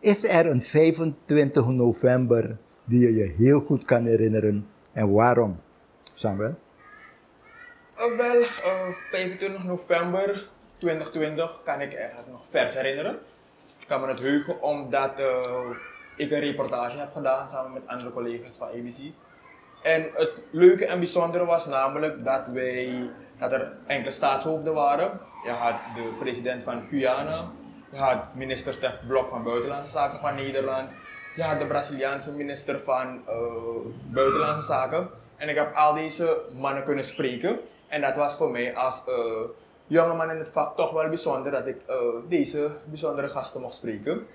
Is er een 25 november die je je heel goed kan herinneren en waarom, Samuel? 25 november 2020 kan ik eigenlijk nog vers herinneren. Ik kan me het heugen omdat ik een reportage heb gedaan samen met andere collega's van ABC. En het leuke en bijzondere was namelijk dat er enkele staatshoofden waren. Je had de president van Guyana, je had minister Stef Blok van Buitenlandse Zaken van Nederland, je had de Braziliaanse minister van Buitenlandse Zaken. En ik heb al deze mannen kunnen spreken. En dat was voor mij als jongeman in het vak toch wel bijzonder dat ik deze bijzondere gasten mocht spreken.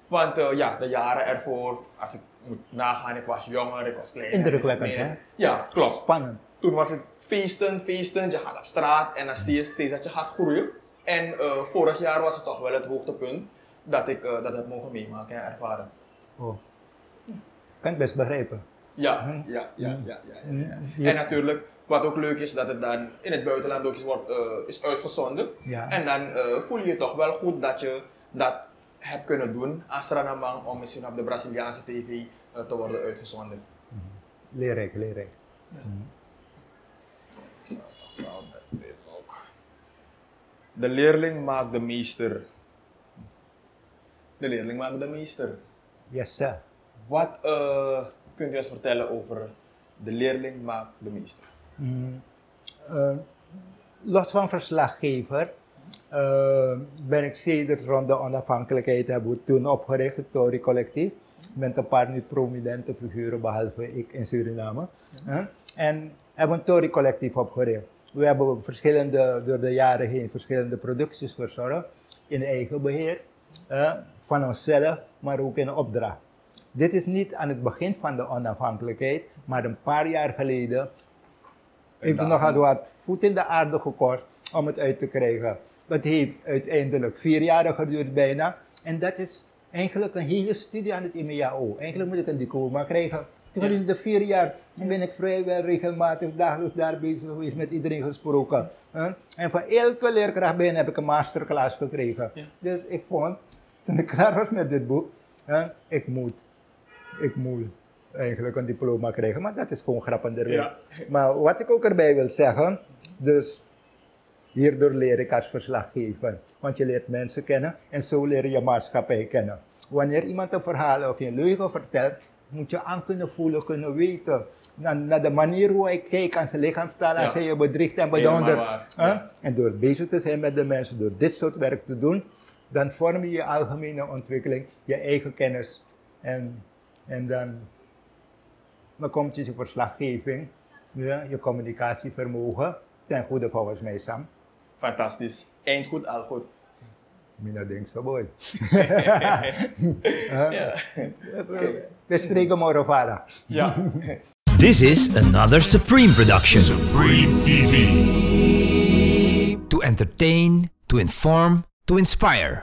Want de jaren ervoor, als ik moet nagaan, ik was jonger, ik was kleiner. Indrukwekkend, hè? Ja, klopt. Spannend. Toen was het feesten, je gaat op straat en dan zie je steeds dat je gaat groeien. En vorig jaar was het toch wel het hoogtepunt dat ik dat heb mogen meemaken en ervaren. Oh. Kan ik best begrijpen. Ja. En natuurlijk, wat ook leuk is, dat het dan in het buitenland ook is uitgezonden. Ja. En dan voel je je toch wel goed dat je dat hebt kunnen doen als Ranamang om misschien op de Braziliaanse tv te worden uitgezonden. Leerrijk. Ja. Ik zal nog wel dit ook. De leerling maakt de meester. De leerling maakt de meester. Yes, sir. Wat kunt u ons vertellen over de leerling maakt de meester? Los van verslaggever ben ik sedert rond de onafhankelijkheid hebben we toen opgericht, het Tory Collectief, met een paar niet prominente figuren behalve ik in Suriname. En hebben een Tory Collectief opgericht. We hebben door de jaren heen verschillende producties verzorgd in eigen beheer, van onszelf, maar ook in opdracht. Dit is niet aan het begin van de onafhankelijkheid, maar een paar jaar geleden heeft het nog wat voet in de aarde gekost om het uit te krijgen. Dat heeft uiteindelijk 4 jaar geduurd bijna. En dat is eigenlijk een hele studie aan het IMEAO. Eigenlijk moet ik een diploma krijgen. Toen de 4 jaar ben ik vrijwel regelmatig dagelijks daar bezig geweest, met iedereen gesproken. En van elke leerkracht bijna heb ik een masterclass gekregen. Ja. Dus ik vond, toen ik klaar was met dit boek, ik moet eigenlijk een diploma krijgen, maar dat is gewoon grappenderwijs. Ja. Maar wat ik ook erbij wil zeggen, dus hierdoor leer ik als verslaggever, want je leert mensen kennen en zo leer je maatschappij kennen. Wanneer iemand een verhaal of je een leugen vertelt, moet je aan kunnen voelen, kunnen weten, naar de manier hoe hij kijkt aan zijn lichaamstaal, als hij je bedriegt en bedondert. En door bezig te zijn met de mensen, door dit soort werk te doen, dan vorm je je algemene ontwikkeling, je eigen kennis en dan komt je verslaggeving, je communicatievermogen ten goede volgens mij, Sam. Fantastisch. Eind goed, al goed. Mina denkt zo mooi. We streken morgen vader. Ja. This is another Supreme production. Supreme TV. To entertain, to inform, to inspire.